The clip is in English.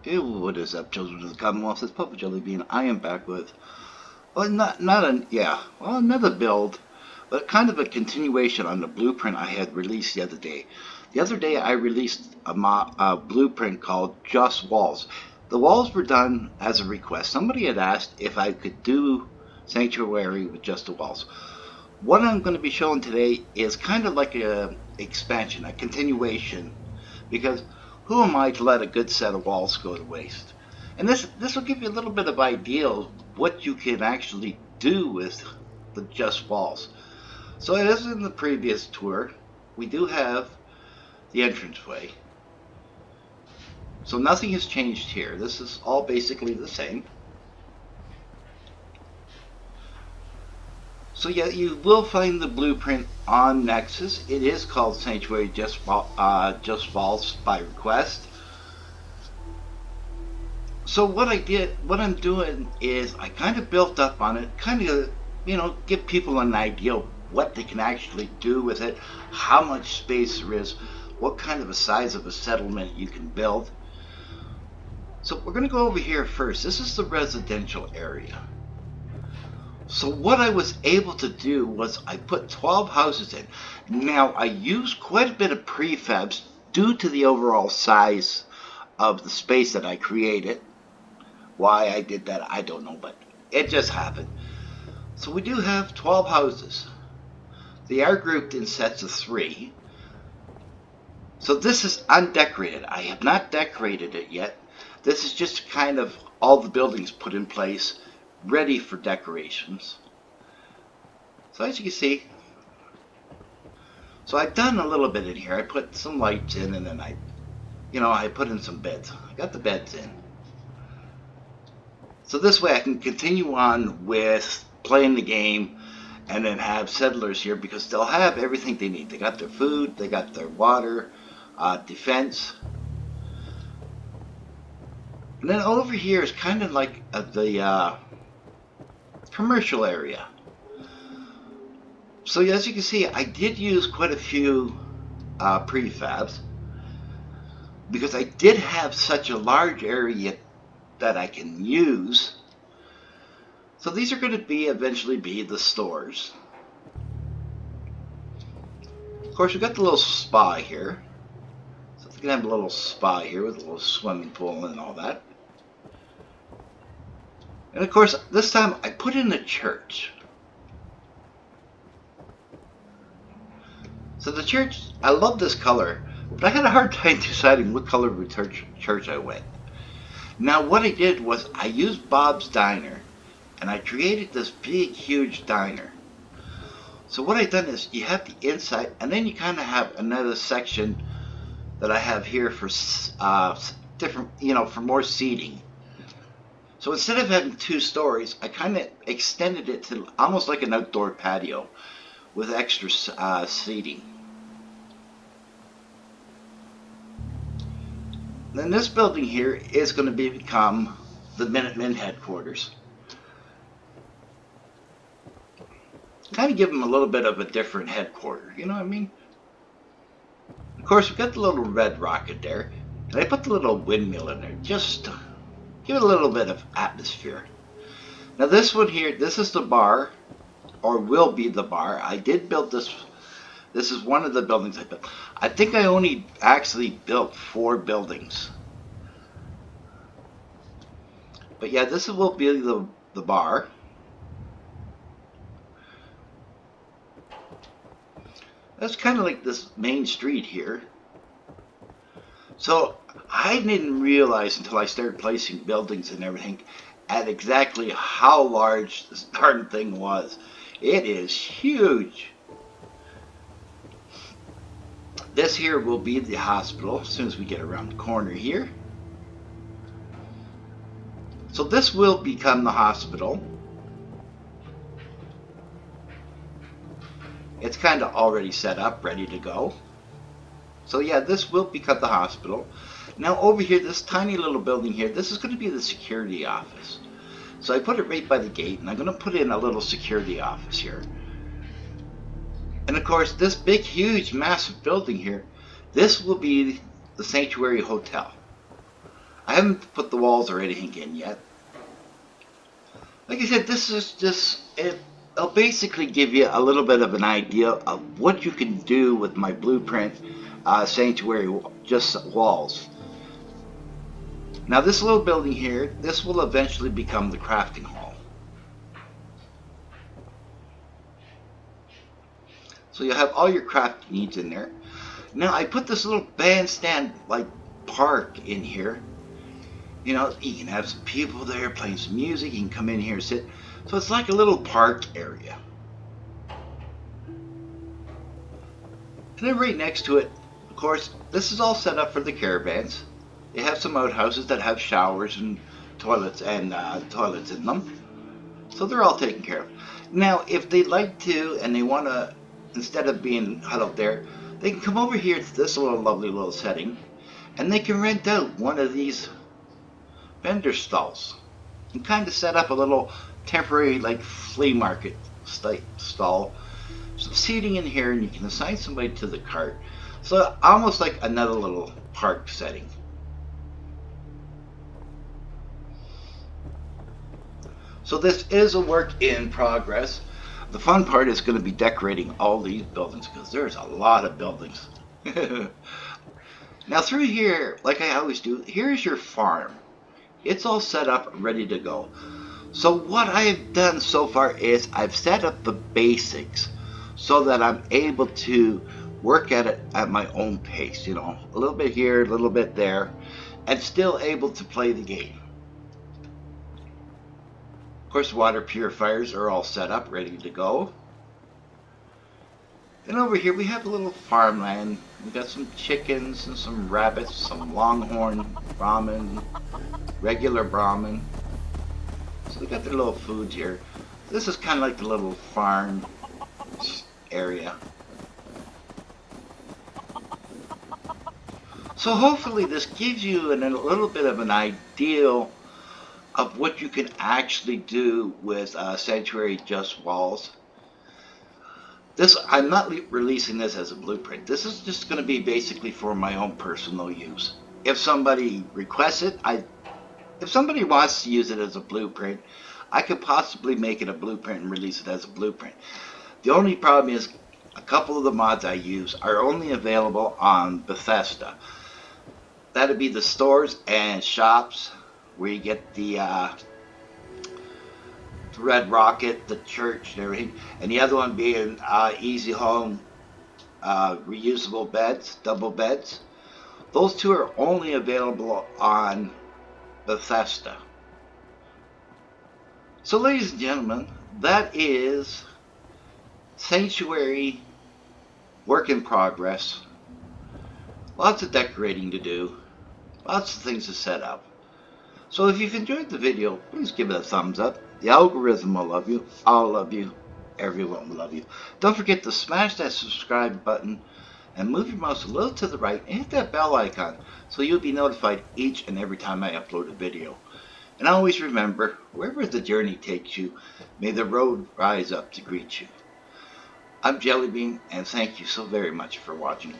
Okay, well, what is up, children of the Commonwealth? It's Papa Jelly Bean. I am back with, well, another build, but kind of a continuation on the blueprint I had released the other day. The other day I released a blueprint called Just Walls. The walls were done as a request. Somebody had asked if I could do Sanctuary with just the walls. What I'm going to be showing today is kind of like a expansion, a continuation, because who am I to let a good set of walls go to waste? And this will give you a little bit of idea of what you can actually do with the just walls. So as in the previous tour, we do have the entranceway. So nothing has changed here. This is all basically the same. So yeah, you will find the blueprint on Nexus. It is called Sanctuary Just Walls by request. So what I'm doing is I kind of built up on it, kind of, give people an idea of what they can actually do with it, how much space there is, what kind of a size of a settlement you can build. So we're going to go over here first. This is the residential area. So what I was able to do was I put 12 houses in. Now I used quite a bit of prefabs due to the overall size of the space that I created. Why I did that, I don't know, but it just happened. So we do have 12 houses. They are grouped in sets of 3. So this is undecorated. I have not decorated it yet. This is just kind of all the buildings put in place, ready for decorations. So as you can see, so I've done a little bit in here. I put some lights in, and then I put in some beds. I got the beds in. So this way I can continue on with playing the game and then have settlers here because they'll have everything they need. They got their food, they got their water, defense. And then over here is kind of like the commercial area. So as you can see, I did use quite a few prefabs because I did have such a large area that I can use. So these are going to eventually be the stores. Of course, we've got the little spa here. So we can have a little spa here with a little swimming pool and all that. And of course, this time I put in a church. So the church, I love this color, but I had a hard time deciding what color of church I went. Now what I did was I used Bob's Diner and I created this big huge diner. So what I've done is you have the inside and then you kind of have another section that I have here for different, for more seating. So instead of having 2 stories, I kind of extended it to almost like an outdoor patio with extra seating. Then this building here is going to become the Minutemen headquarters. Kind of give them a little bit of a different headquarters, you know what I mean? Of course, we've got the little red rocket there, and I put the little windmill in there just to give it a little bit of atmosphere. Now this one here, this is the bar, or will be the bar. I did build this. This is one of the buildings I built. I think I only actually built 4 buildings. But yeah, this will be the bar. That's kind of like this main street here. So I didn't realize until I started placing buildings and everything at exactly how large this darn thing was. It is huge. This here will be the hospital as soon as we get around the corner here. So this will become the hospital. It's kind of already set up, ready to go. So yeah, this will become the hospital. Now over here, this tiny little building here, this is going to be the security office. So I put it right by the gate, and I'm going to put in a little security office here. And of course, this big, huge, massive building here, this will be the Sanctuary Hotel. I haven't put the walls or anything in yet. Like I said, this is just it'll basically give you a little bit of an idea of what you can do with my blueprint sanctuary just walls. Now this little building here, this will eventually become the crafting hall. So you'll have all your crafting needs in there. Now I put this little bandstand like park in here. You know, you can have some people there playing some music. You can come in here and sit. So it's like a little park area. And then right next to it, of course, this is all set up for the caravans. They have some outhouses that have showers and toilets toilets in them. So they're all taken care of. Now, if they'd like to and they want to, instead of being huddled there, they can come over here to this little lovely little setting and they can rent out one of these vendor stalls and kind of set up a little temporary like flea market stall. Some seating in here and you can assign somebody to the cart. So almost like another little park setting. So this is a work in progress. The fun part is going to be decorating all these buildings because there's a lot of buildings. Now through here, like I always do, here's your farm. It's all set up, ready to go. So what I've done so far is I've set up the basics so that I'm able to work at it at my own pace. You know, a little bit here, a little bit there, and still able to play the game. Of course, water purifiers are all set up, ready to go. And over here we have a little farmland. We've got some chickens and some rabbits, some longhorn Brahmin, regular Brahmin. So they got their little foods here. This is kind of like the little farm area. So hopefully this gives you a little bit of an idea of what you can actually do with Sanctuary Just Walls. I'm not releasing this as a blueprint. This is just going to be basically for my own personal use. If somebody requests it, if somebody wants to use it as a blueprint, I could possibly make it a blueprint and release it as a blueprint. The only problem is a couple of the mods I use are only available on Bethesda. That'd be the stores and shops where you get the Red Rocket, the church, and everything, and the other one being Easy Home reusable beds, double beds. Those two are only available on Bethesda. So, ladies and gentlemen, that is Sanctuary work in progress. Lots of decorating to do, lots of things to set up. So if you've enjoyed the video, please give it a thumbs up. The algorithm will love you. I'll love you. Everyone will love you. Don't forget to smash that subscribe button and move your mouse a little to the right and hit that bell icon so you'll be notified each and every time I upload a video. And always remember, wherever the journey takes you, may the road rise up to greet you. I'm Jellybean, and thank you so very much for watching.